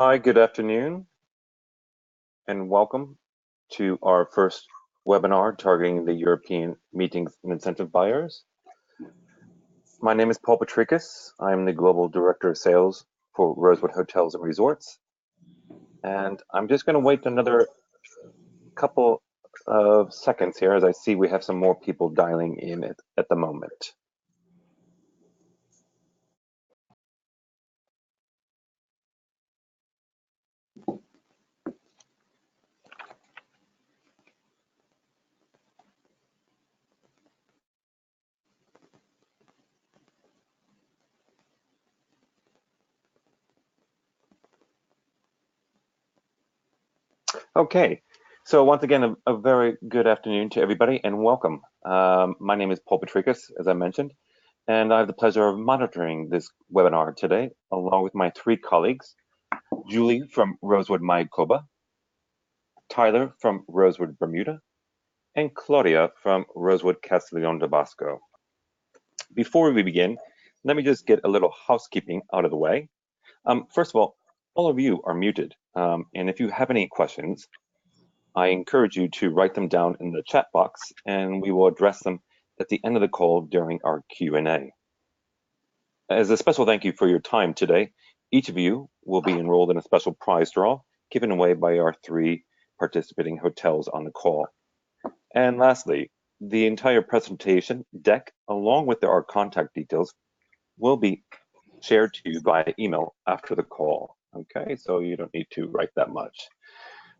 Hi, good afternoon, and welcome to our first webinar targeting the European meetings and incentive buyers. My name is Paul Patricus. I'm the Global Director of Sales for Rosewood Hotels and Resorts. And I'm just going to wait another couple of seconds here as I see we have some more people dialing in at the moment. Okay, so once again, a very good afternoon to everybody and welcome. My name is Paul Patricus, as I mentioned, and I have the pleasure of monitoring this webinar today, along with my three colleagues, Julie from Rosewood, Mayakoba, Tyler from Rosewood, Bermuda, and Claudia from Rosewood, Castiglion de Bosco. Before we begin, let me just get a little housekeeping out of the way. First of all of you are muted, and if you have any questions, I encourage you to write them down in the chat box, and we will address them at the end of the call during our Q&A. As a special thank you for your time today, each of you will be enrolled in a special prize draw given away by our three participating hotels on the call. And lastly, the entire presentation deck, along with our contact details, will be shared to you via email after the call. Okay, so you don't need to write that much.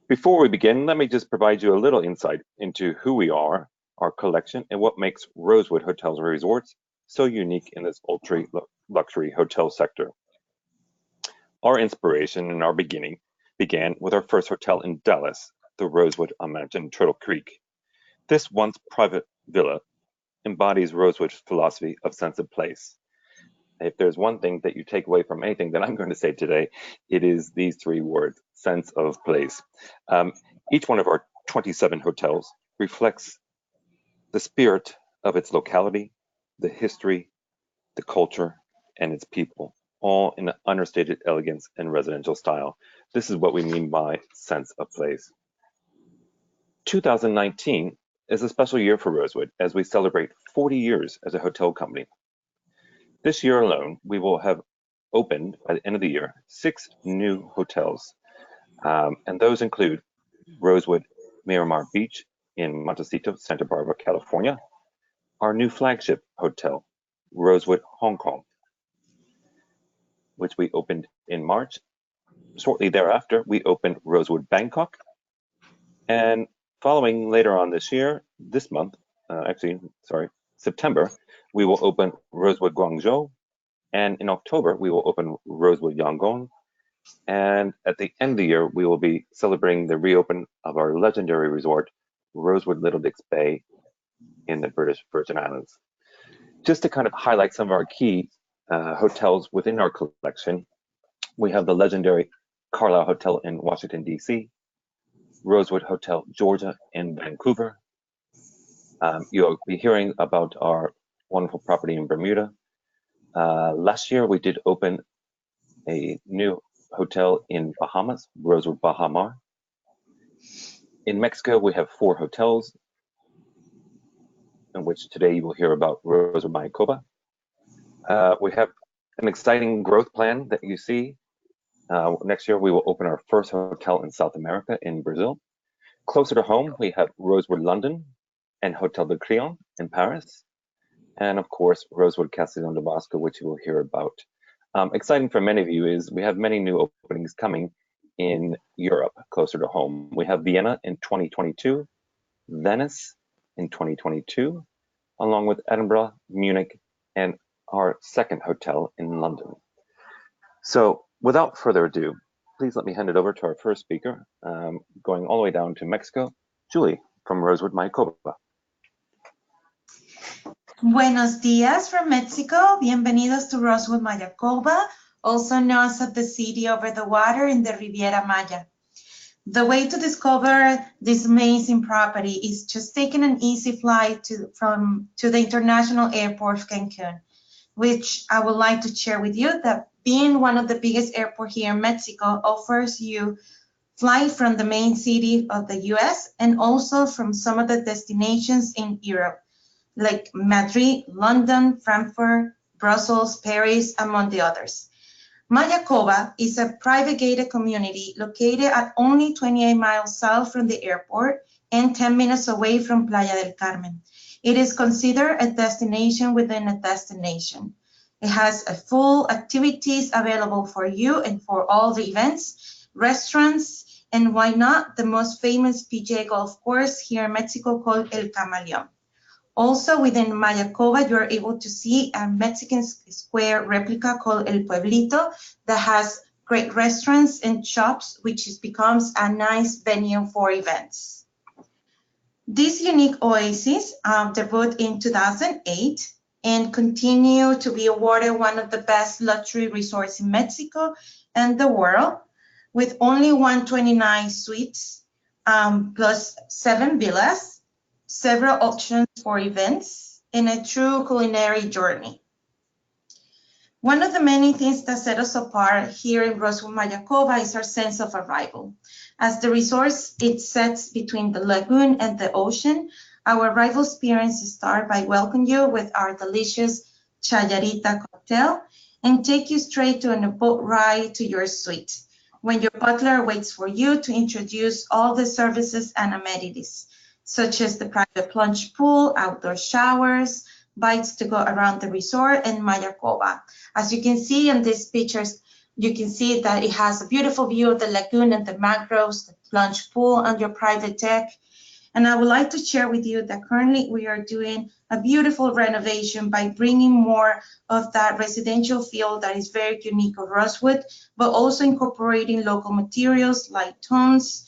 Before we begin, let me just provide you a little insight into who we are, our collection, and what makes Rosewood Hotels and Resorts so unique in this ultra-luxury hotel sector. Our inspiration and our beginning began with our first hotel in Dallas, the Rosewood on Mountain Turtle Creek. This once private villa embodies Rosewood's philosophy of sense of place. If there's one thing that you take away from anything that I'm going to say today, it is these three words, sense of place. Each one of our 27 hotels reflects the spirit of its locality, the history, the culture, and its people, all in an understated elegance and residential style. This is what we mean by sense of place. 2019 is a special year for Rosewood as we celebrate 40 years as a hotel company. This year alone, we will have opened, by the end of the year, 6 new hotels. And those include Rosewood Miramar Beach in Montecito, Santa Barbara, California, our new flagship hotel, Rosewood Hong Kong, which we opened in March. Shortly thereafter, we opened Rosewood Bangkok. And following later on this year, September, we will open Rosewood Guangzhou, and in October, we will open Rosewood Yangon, and at the end of the year, we will be celebrating the reopen of our legendary resort, Rosewood Little Dix Bay in the British Virgin Islands. Just to kind of highlight some of our key hotels within our collection, we have the legendary Carlisle Hotel in Washington, D.C., Rosewood Hotel Georgia in Vancouver. You'll be hearing about our wonderful property in Bermuda. Last year, we did open a new hotel in Bahamas, Rosewood Baha Mar. In Mexico, we have 4 hotels, in which today you will hear about Rosewood Mayakoba. We have an exciting growth plan that you see. Next year, we will open our first hotel in South America in Brazil. Closer to home, we have Rosewood London and Hotel de Crillon in Paris. And of course, Rosewood Castiglion de Bosco, which you will hear about. Exciting for many of you is we have many new openings coming in Europe, closer to home. We have Vienna in 2022, Venice in 2022, along with Edinburgh, Munich, and our second hotel in London. So without further ado, please let me hand it over to our first speaker, going all the way down to Mexico, Julie from Rosewood Mayakoba. Buenos días from Mexico. Bienvenidos to Rosewood Mayakoba, also known as the city over the water in the Riviera Maya. The way to discover this amazing property is just taking an easy flight to the international airport of Cancun, which I would like to share with you that being one of the biggest airports here in Mexico, offers you flight from the main city of the US and also from some of the destinations in Europe, like Madrid, London, Frankfurt, Brussels, Paris, among the others. Mayakoba is a private gated community located at only 28 miles south from the airport and 10 minutes away from Playa del Carmen. It is considered a destination within a destination. It has a full activities available for you and for all the events, restaurants, and why not the most famous PGA golf course here in Mexico called El Camaleón. Also within Mayakoba, you're able to see a Mexican square replica called El Pueblito that has great restaurants and shops, which becomes a nice venue for events. This unique oasis debuted in 2008 and continue to be awarded one of the best luxury resorts in Mexico and the world, with only 129 suites plus 7 villas, several options for events, and a true culinary journey. One of the many things that set us apart here in Rosewood Mayakoba is our sense of arrival. As the resort sits between the lagoon and the ocean, our arrival experience starts by welcoming you with our delicious chayarita cocktail and take you straight to a boat ride to your suite, when your butler waits for you to introduce all the services and amenities, such as the private plunge pool, outdoor showers, bikes to go around the resort, and Mayakoba. As you can see in these pictures, you can see that it has a beautiful view of the lagoon and the mangroves, the plunge pool on your private deck. And I would like to share with you that currently we are doing a beautiful renovation by bringing more of that residential feel that is very unique of Rosewood, but also incorporating local materials like tones,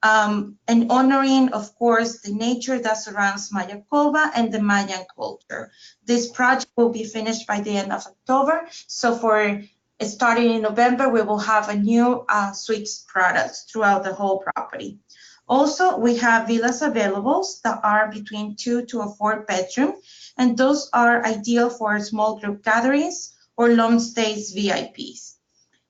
and honoring, of course, the nature that surrounds Mayakoba and the Mayan culture. This project will be finished by the end of October. So for starting in November, we will have a new suites products throughout the whole property. Also, we have villas available that are between 2 to 4 bedroom, and those are ideal for small group gatherings or long stays VIPs.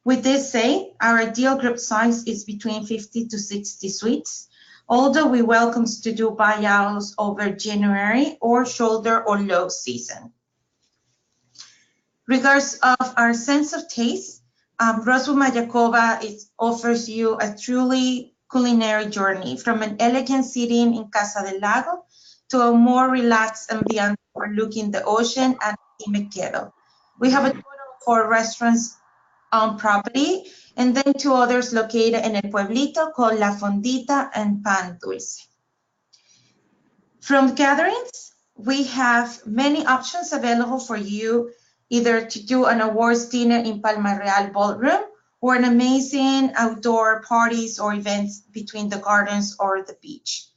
With this said, our ideal group size is between 50 to 60 suites, although we welcome to do buyouts over January or shoulder or low season. Regards of our sense of taste, Rosewood Mayakoba offers you a truly culinary journey, from an elegant sitting in Casa del Lago to a more relaxed ambiance overlooking the ocean and Mayakoba. We have a total of 4 restaurants on property, and then 2 others located in El Pueblito called La Fondita and Pan Dulce. From gatherings, we have many options available for you, either to do an awards dinner in Palma Real Ballroom or an amazing outdoor parties or events between the gardens or the beach.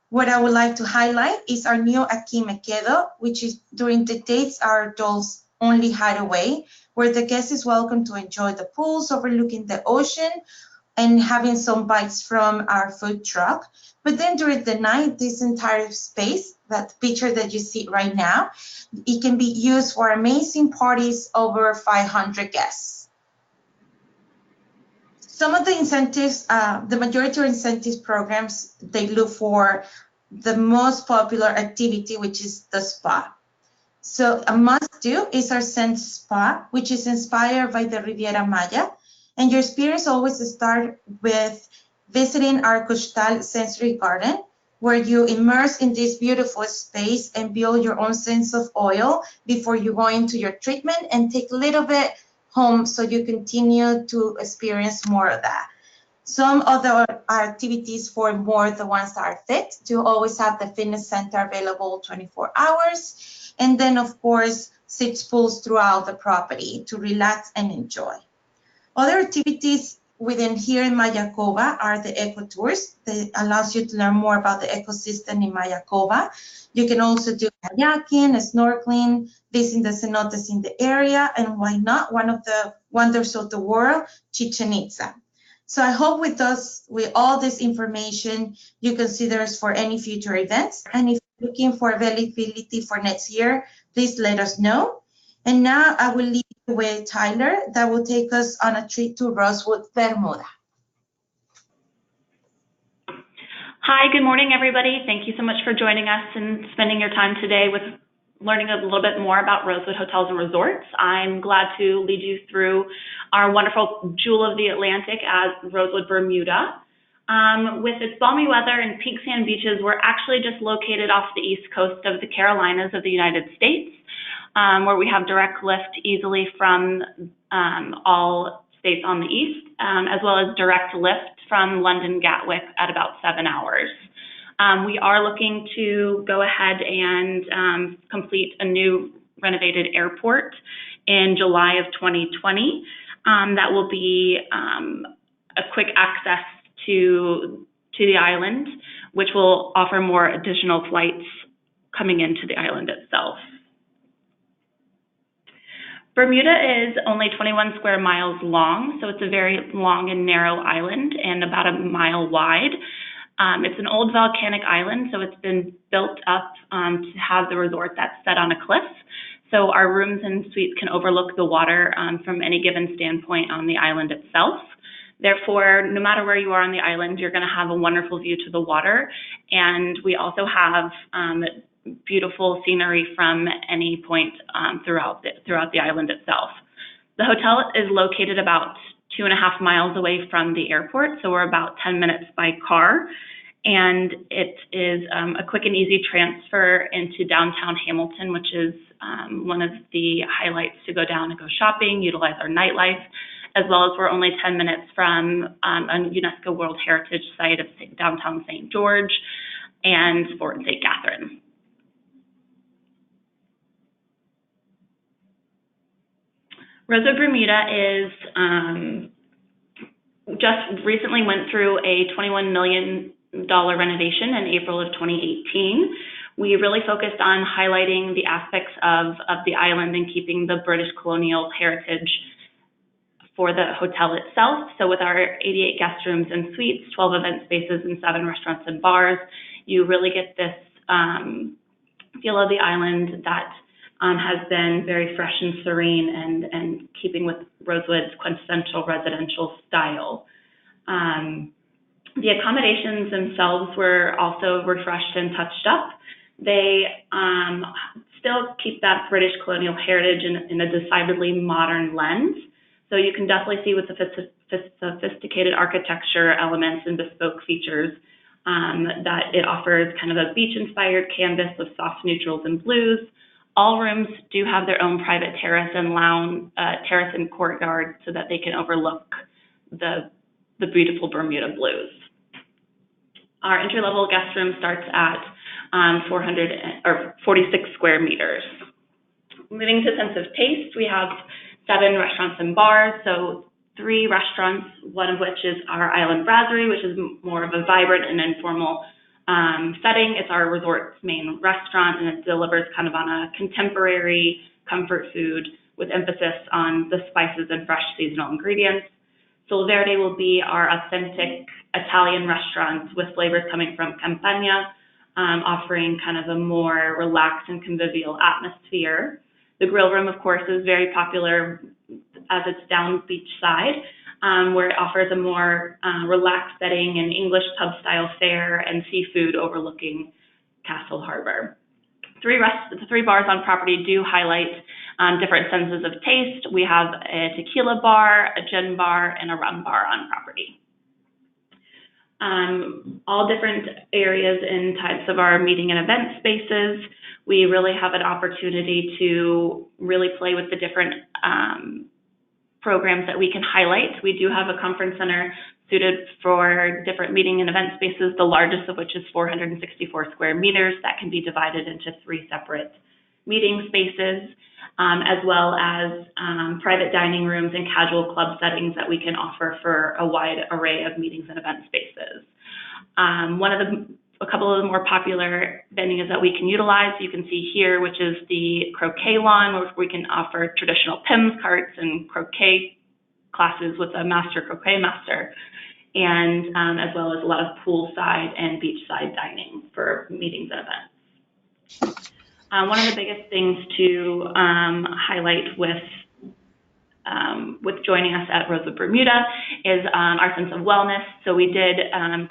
What I would like to highlight is our new Aquí Me Quedo, which is during the dates our adults only hideaway, where the guest is welcome to enjoy the pools overlooking the ocean and having some bites from our food truck. But then during the night, this entire space, that picture that you see right now, it can be used for amazing parties over 500 guests. Some of the incentives, the majority of incentives programs, they look for the most popular activity, which is the spa. So a must-do is our Sense Spa, which is inspired by the Riviera Maya. And your experience always starts with visiting our Costal Sensory Garden, where you immerse in this beautiful space and build your own sense of oil before you go into your treatment, and take a little bit home so you continue to experience more of that. Some other activities for more the ones that are fit, you always have the fitness center available 24 hours. And then, of course, 6 pools throughout the property to relax and enjoy. Other activities within here in Mayakoba are the eco tours that allows you to learn more about the ecosystem in Mayakoba. You can also do kayaking, snorkeling, visiting the cenotes in the area, and why not, one of the wonders of the world, Chichen Itza. So I hope with all this information, you consider us for any future events. And if you're looking for availability for next year, please let us know. And now I will leave you with Tyler that will take us on a trip to Rosewood, Bermuda. Hi, good morning, everybody. Thank you so much for joining us and spending your time today with learning a little bit more about Rosewood Hotels and Resorts. I'm glad to lead you through our wonderful jewel of the Atlantic as Rosewood, Bermuda. With its balmy weather and pink sand beaches, we're actually just located off the east coast of the Carolinas of the United States, where we have direct lift easily from all states on the east, as well as direct lift from London Gatwick at about 7 hours. We are looking to go ahead and complete a new renovated airport in July of 2020. That will be a quick access to the island, which will offer more additional flights coming into the island itself. Bermuda is only 21 square miles long, so it's a very long and narrow island and about a mile wide. It's an old volcanic island, so it's been built up to have the resort that's set on a cliff. So our rooms and suites can overlook the water from any given standpoint on the island itself. Therefore, no matter where you are on the island, you're going to have a wonderful view to the water. And we also have beautiful scenery from any point throughout the island itself. The hotel is located about 2.5 miles away from the airport, so we're about 10 minutes by car, and it is a quick and easy transfer into downtown Hamilton, which is one of the highlights to go down and go shopping, utilize our nightlife, as well as we're only 10 minutes from a UNESCO World Heritage Site of downtown St. George and Fort St. Catherine. Rosewood, Bermuda is just recently went through a $21 million renovation in April of 2018. We really focused on highlighting the aspects of the island and keeping the British colonial heritage for the hotel itself. So with our 88 guest rooms and suites, 12 event spaces, and 7 restaurants and bars, you really get this feel of the island that has been very fresh and serene and keeping with Rosewood's quintessential residential style. The accommodations themselves were also refreshed and touched up. They still keep that British colonial heritage in a decidedly modern lens. So you can definitely see with the sophisticated architecture elements and bespoke features that it offers kind of a beach-inspired canvas of soft neutrals and blues. All rooms do have their own private terrace and lounge, terrace and courtyard, so that they can overlook the beautiful Bermuda blues. Our entry-level guest room starts at 46 square meters. Moving to sense of taste, we have 7 restaurants and bars. So 3 restaurants, one of which is our Island Brasserie, which is more of a vibrant and informal setting. It's our resort's main restaurant, and it delivers kind of on a contemporary comfort food with emphasis on the spices and fresh seasonal ingredients. Sul Verde will be our authentic Italian restaurant with flavors coming from Campania, offering kind of a more relaxed and convivial atmosphere. The grill room, of course, is very popular as it's down beachside, where it offers a more relaxed setting and English pub-style fare and seafood overlooking Castle Harbor. The 3 bars on property do highlight different senses of taste. We have a tequila bar, a gin bar, and a rum bar on property. All different areas and types of our meeting and event spaces. We really have an opportunity to really play with the different programs that we can highlight. We do have a conference center suited for different meeting and event spaces, the largest of which is 464 square meters that can be divided into 3 separate meeting spaces, as well as private dining rooms and casual club settings that we can offer for a wide array of meetings and event spaces. A couple of the more popular venues that we can utilize, you can see here, which is the croquet lawn, where we can offer traditional PIMS carts and croquet classes with a master croquet master, and as well as a lot of poolside and beachside dining for meetings and events. One of the biggest things to highlight with joining us at Rosewood Bermuda is our sense of wellness. So we did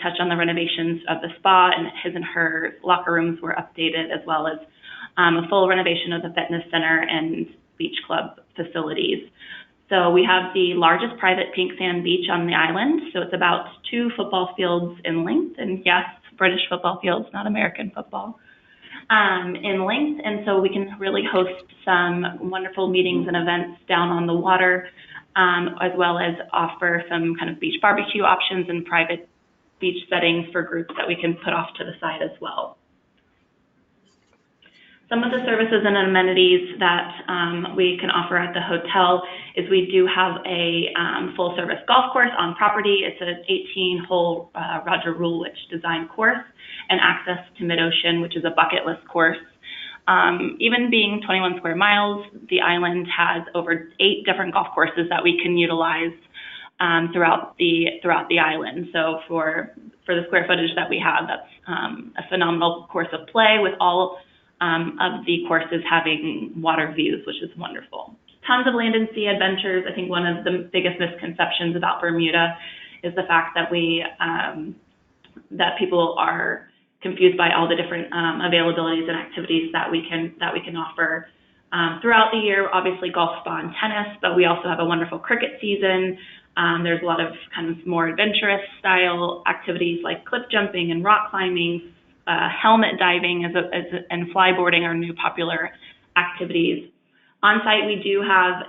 touch on the renovations of the spa, and his and her locker rooms were updated, as well as a full renovation of the fitness center and beach club facilities. So we have the largest private pink sand beach on the island. So it's about 2 football fields in length, and yes, British football fields, not American football, in length. And so we can really host some wonderful meetings and events down on the water, as well as offer some kind of beach barbecue options and private beach settings for groups that we can put off to the side as well. Some of the services and amenities that we can offer at the hotel is we do have a full-service golf course on property. It's an 18-hole Roger Rulewich design course, and access to mid-ocean, which is a bucket list course. Even being 21 square miles, the island has over 8 different golf courses that we can utilize throughout the island. So for the square footage that we have, that's a phenomenal course of play, with all of the courses having water views, which is wonderful. Tons of land and sea adventures. I think one of the biggest misconceptions about Bermuda is the fact that that people are confused by all the different availabilities and activities that we can offer throughout the year. Obviously, golf, spa, and tennis, but we also have a wonderful cricket season. There's a lot of kind of more adventurous style activities like cliff jumping and rock climbing. Helmet diving and flyboarding are new popular activities. On site, we do have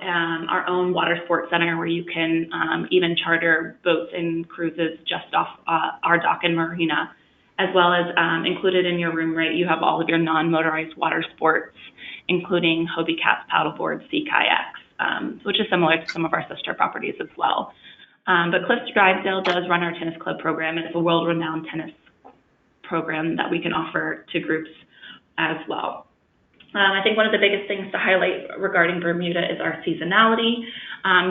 our own water sports center where you can even charter boats and cruises just off our dock in Marina, as well as included in your room rate, you have all of your non-motorized water sports, including Hobie cats, paddleboards, sea kayaks, which is similar to some of our sister properties as well. But Cliffs Drysdale does run our tennis club program, and it's a world-renowned tennis program that we can offer to groups as well. I think one of the biggest things to highlight regarding Bermuda is our seasonality.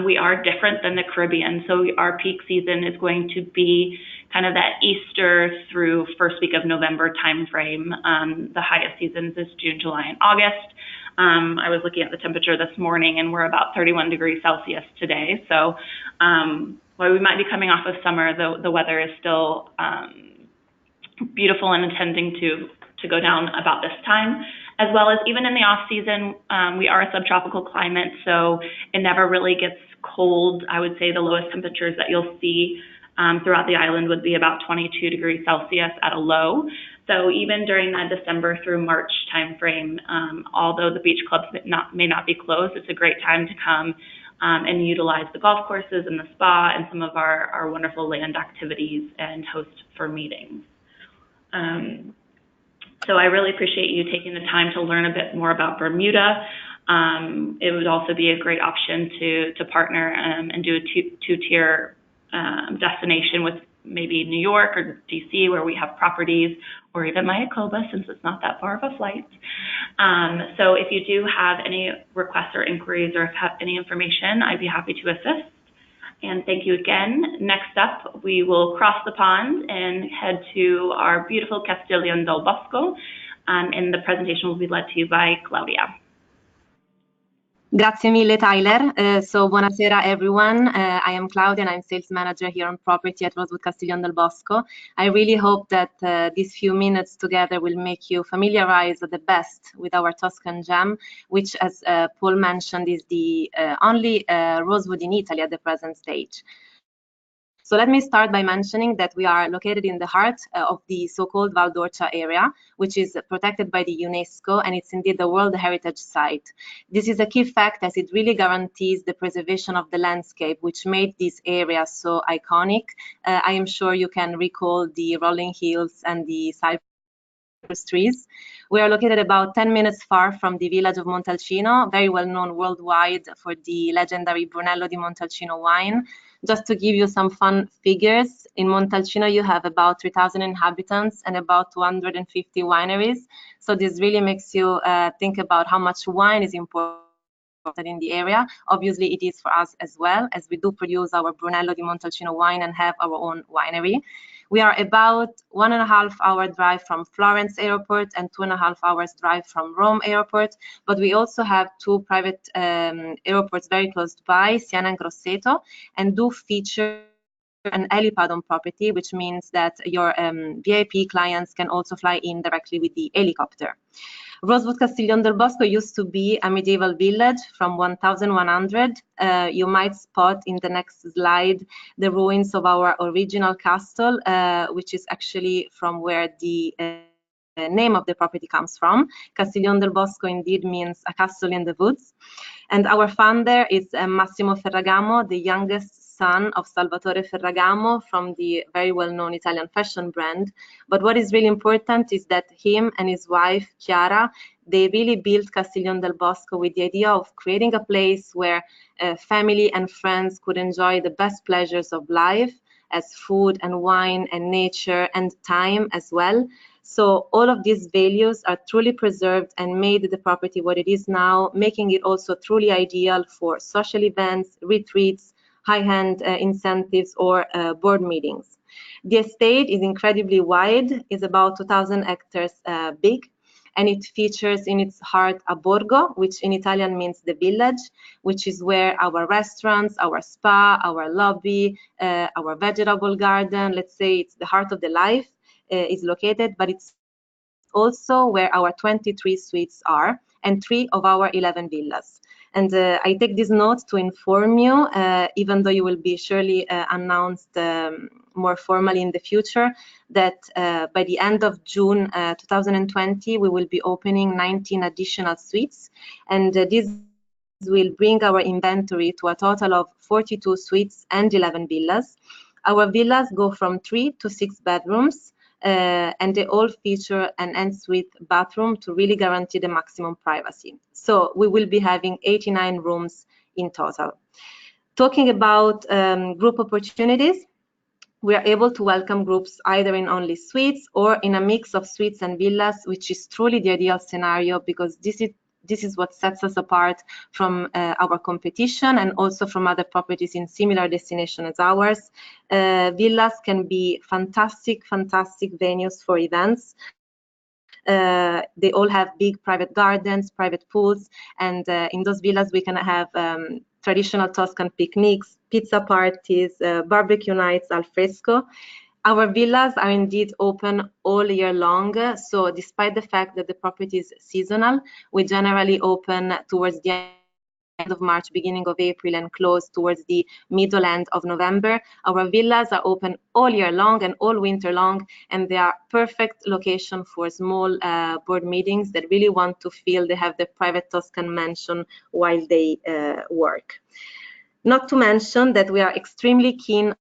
We are different than the Caribbean, so our peak season is going to be kind of that Easter through first week of November timeframe. The highest seasons is June, July, and August. I was looking at the temperature this morning, and we're about 31 degrees Celsius today. So while we might be coming off of summer, the weather is still beautiful and intending to go down about this time, as well as even in the off season. We are a subtropical climate, so it never really gets cold. I would say the lowest temperatures that you'll see throughout the island would be about 22 degrees Celsius at a low. So even during that December through March timeframe, although the beach clubs may not be closed, it's a great time to come and utilize the golf courses and the spa and some of our wonderful land activities and host for meetings. So I really appreciate you taking the time to learn a bit more about Bermuda. It would also be a great option to partner and do a two-tier destination with maybe New York or DC, where we have properties, or even Mayakoba, since it's not that far of a flight. So if you do have any requests or inquiries, or have any information, I'd be happy to assist. And thank you again. Next up, we will cross the pond and head to our beautiful Castiglion del Bosco, and the presentation will be led to you by Claudia. Grazie mille, Tyler. So buonasera, everyone. I am Claudia, and I'm sales manager here on property at Rosewood Castiglion del Bosco. I really hope that these few minutes together will make you familiarize the best with our Tuscan gem, which, as Paul mentioned, is the only Rosewood in Italy at the present stage. So let me start by mentioning that we are located in the heart of the so-called Val d'Orcia area, which is protected by the UNESCO, and it's indeed a World Heritage Site. This is a key fact, as it really guarantees the preservation of the landscape, which made this area so iconic. I am sure you can recall the rolling hills and the cypress trees. We are located about 10 minutes far from the village of Montalcino, very well known worldwide for the legendary Brunello di Montalcino wine. Just to give you some fun figures, in Montalcino you have about 3,000 inhabitants and about 250 wineries. So this really makes you think about how much wine is important in the area. Obviously it is for us as well, as we do produce our Brunello di Montalcino wine and have our own winery. We are about 1.5 hour drive from Florence Airport and 2.5 hours drive from Rome Airport, but we also have 2 private airports very close by, Siena and Grosseto, and do feature an helipad on property, which means that your VIP clients can also fly in directly with the helicopter. Rosewood Castiglion del Bosco used to be a medieval village from 1100. You might spot in the next slide the ruins of our original castle, which is actually from where the name of the property comes from. Castiglion del Bosco indeed means a castle in the woods. And our founder is Massimo Ferragamo, the youngest son of Salvatore Ferragamo from the very well-known Italian fashion brand. But what is really important is that him and his wife, Chiara, they really built Castiglion del Bosco with the idea of creating a place where family and friends could enjoy the best pleasures of life, as food and wine and nature and time as well. So all of these values are truly preserved and made the property what it is now, making it also truly ideal for social events, retreats, high-end incentives, or board meetings. The estate is incredibly wide, is about 2,000 hectares big, and it features in its heart a borgo, which in Italian means the village, which is where our restaurants, our spa, our lobby, our vegetable garden, let's say it's the heart of the life, is located, but it's also where our 23 suites are and 3 of our 11 villas. And I take this note to inform you, even though you will be surely announced more formally in the future, that by the end of June 2020, we will be opening 19 additional suites. And this will bring our inventory to a total of 42 suites and 11 villas. Our villas go from 3 to 6 bedrooms, and they all feature an ensuite bathroom to really guarantee the maximum privacy. So we will be having 89 rooms in total. Talking about group opportunities, we are able to welcome groups either in only suites or in a mix of suites and villas, which is truly the ideal scenario, because this is what sets us apart from our competition and also from other properties in similar destination as ours. Villas can be fantastic venues for events. They all have big private gardens, private pools, and in those villas we can have traditional Tuscan picnics, pizza parties, barbecue nights al fresco. Our villas are indeed open all year long, so despite the fact that the property is seasonal, we generally open towards the end of March, beginning of April, and close towards the middle end of November. Our villas are open all year long and all winter long, and they are perfect location for small board meetings that really want to feel they have the private Tuscan mansion while they work. Not to mention that we are extremely keen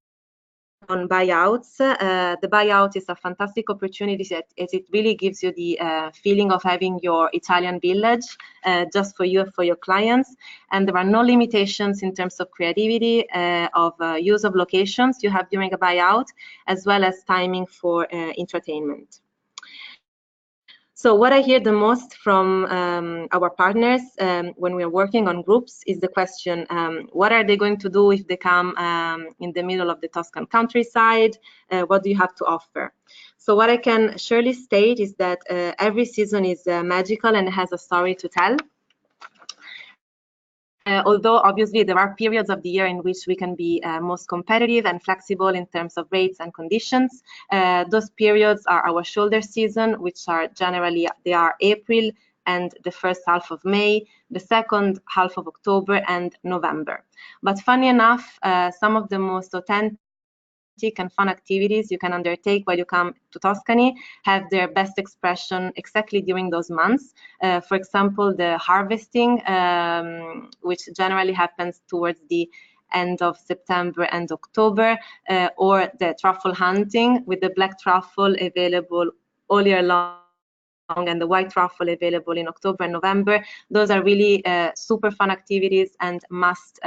on buyouts. The buyout is a fantastic opportunity as it really gives you the feeling of having your Italian village just for you and for your clients. And there are no limitations in terms of creativity, of use of locations you have during a buyout, as well as timing for entertainment. So what I hear the most from our partners when we're working on groups is the question, what are they going to do if they come in the middle of the Tuscan countryside? What do you have to offer? So what I can surely state is that every season is magical and has a story to tell. Although obviously there are periods of the year in which we can be most competitive and flexible in terms of rates and conditions. Those periods are our shoulder season, which are generally, they are April and the first half of May, the second half of October and November. But funny enough, some of the most authentic and fun activities you can undertake while you come to Tuscany have their best expression exactly during those months. For example, the harvesting, which generally happens towards the end of September and October, or the truffle hunting with the black truffle available all year long and the white truffle available in October and November. Those are really super fun activities and must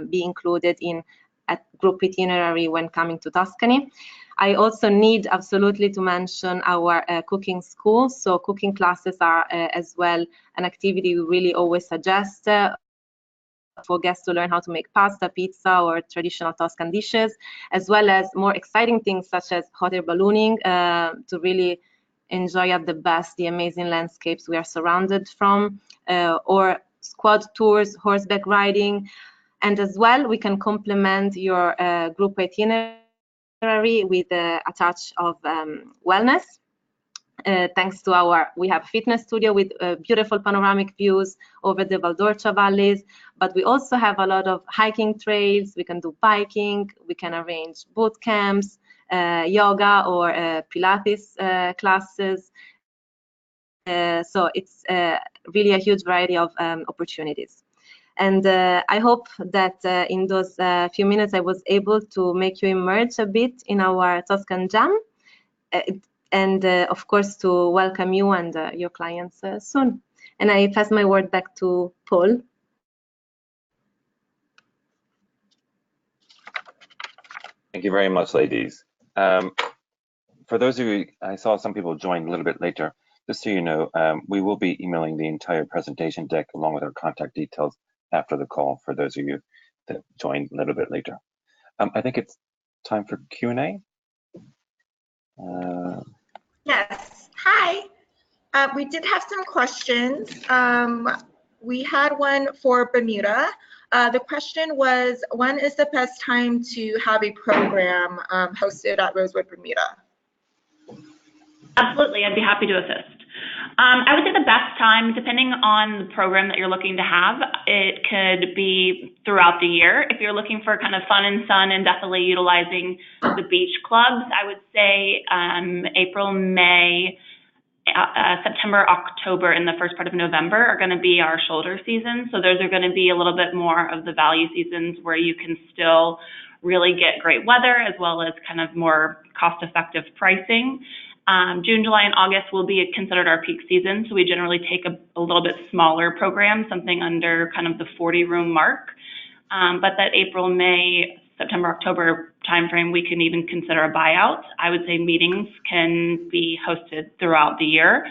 be included in a group itinerary when coming to Tuscany. I also need absolutely to mention our cooking school. So cooking classes are as well an activity we really always suggest. for guests to learn how to make pasta, pizza, or traditional Tuscan dishes, as well as more exciting things such as hot air ballooning to really enjoy at the best the amazing landscapes we are surrounded from, or squad tours, horseback riding. And as well, we can complement your group itinerary with a touch of wellness. Thanks to we have a fitness studio with beautiful panoramic views over the Valdorcia valleys, but we also have a lot of hiking trails. We can do biking, we can arrange boot camps, yoga or Pilates classes. So it's really a huge variety of opportunities. And I hope that in those few minutes I was able to make you immerse a bit in our Tuscan jam. And of course, to welcome you and your clients soon. And I pass my word back to Paul. Thank you very much, ladies. For those of you, I saw some people join a little bit later. Just so you know, we will be emailing the entire presentation deck along with our contact details after the call for those of you that joined a little bit later. I think it's time for Q&A. Yes, hi. We did have some questions. We had one for Bermuda. The question was, when is the best time to have a program hosted at Rosewood, Bermuda? Absolutely, I'd be happy to assist. I would say the best time, depending on the program that you're looking to have, it could be throughout the year. If you're looking for kind of fun and sun and definitely utilizing the beach clubs, I would say April, May, September, October, and the first part of November are going to be our shoulder seasons. So those are going to be a little bit more of the value seasons where you can still really get great weather as well as kind of more cost-effective pricing. June, July, and August will be considered our peak season, so we generally take a little bit smaller program, something under kind of the 40-room mark. But that April, May, September, October timeframe, we can even consider a buyout. I would say meetings can be hosted throughout the year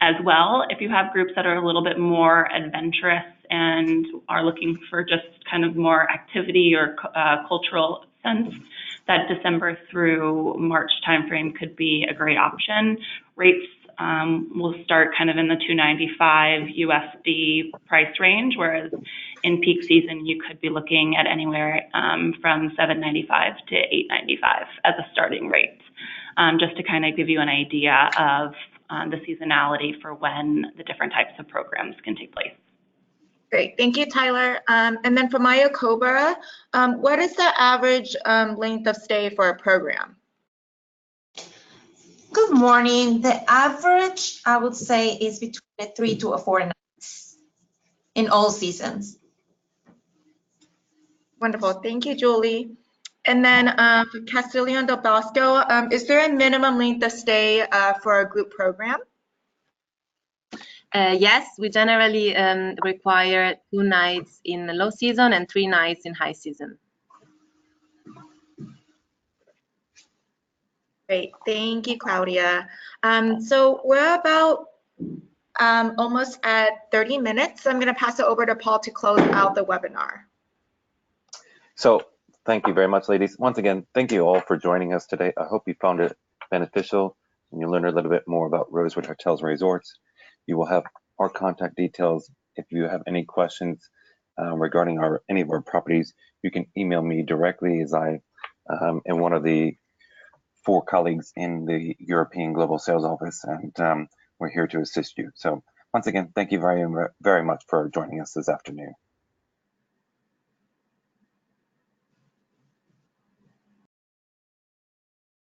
as well. If you have groups that are a little bit more adventurous and are looking for just kind of more activity or cultural sense, that December through March timeframe could be a great option. Rates will start kind of in the $295 USD price range, whereas in peak season you could be looking at anywhere from $795 to $895 as a starting rate, just to kind of give you an idea of the seasonality for when the different types of programs can take place. Great, thank you, Tyler. And then for Mayakoba, what is the average length of stay for a program? Good morning. The average, I would say, is between 3 to 4 nights in all seasons. Wonderful, thank you, Julie. And then for Castiglion del Bosco, is there a minimum length of stay for a group program? Yes, we generally require 2 nights in low season and 3 nights in high season. Great, thank you, Claudia. So we're about almost at 30 minutes. So I'm going to pass it over to Paul to close out the webinar. So thank you very much, ladies. Once again, thank you all for joining us today. I hope you found it beneficial and you learned a little bit more about Rosewood Hotels and Resorts. You will have our contact details. If you have any questions regarding any of our properties, you can email me directly, as I am one of the 4 colleagues in the European Global Sales Office, and we're here to assist you. So once again, thank you very, very much for joining us this afternoon.